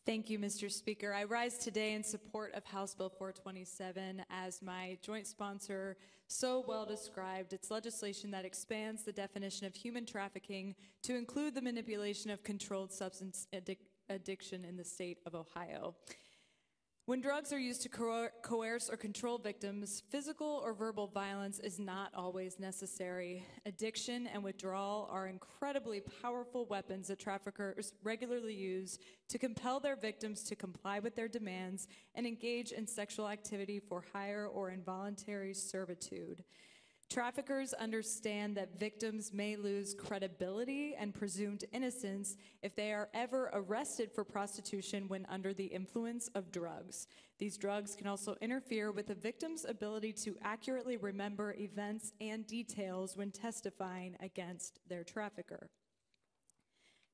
Thank you, Mr. Speaker. I rise today in support of House Bill 427. As my joint sponsor so well described, it's legislation that expands the definition of human trafficking to include the manipulation of controlled substance addiction in the state of Ohio. When drugs are used to coerce or control victims, physical or verbal violence is not always necessary. Addiction and withdrawal are incredibly powerful weapons that traffickers regularly use to compel their victims to comply with their demands and engage in sexual activity for hire or involuntary servitude. Traffickers understand that victims may lose credibility and presumed innocence if they are ever arrested for prostitution when under the influence of drugs. These drugs can also interfere with the victim's ability to accurately remember events and details when testifying against their trafficker.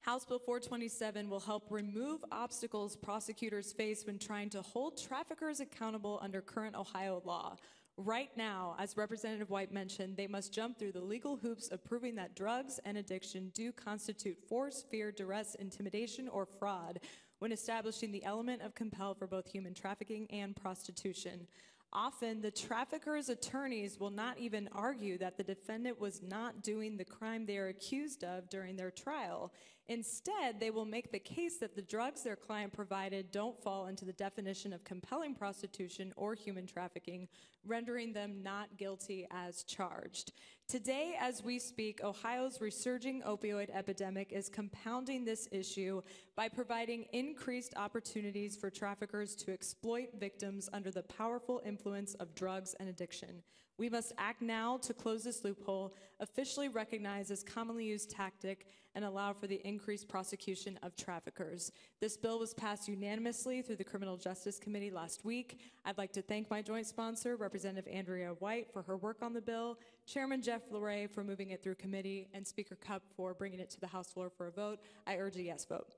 House Bill 427 will help remove obstacles prosecutors face when trying to hold traffickers accountable under current Ohio law. Right now, as Representative White mentioned, they must jump through the legal hoops of proving that drugs and addiction do constitute force, fear, duress, intimidation, or fraud when establishing the element of compel for both human trafficking and prostitution. Often, the trafficker's attorneys will not even argue that the defendant was not doing the crime they are accused of during their trial. Instead, they will make the case that the drugs their client provided don't fall into the definition of compelling prostitution or human trafficking, rendering them not guilty as charged. Today, as we speak, Ohio's resurging opioid epidemic is compounding this issue by providing increased opportunities for traffickers to exploit victims under the powerful influence of drugs and addiction. We must act now to close this loophole, officially recognize this commonly used tactic, and allow for the increased prosecution of traffickers. This bill was passed unanimously through the Criminal Justice Committee last week. I'd like to thank my joint sponsor, Representative Andrea White, for her work on the bill, Chairman Jeff Luray for moving it through committee, and Speaker Cupp for bringing it to the House floor for a vote. I urge a yes vote.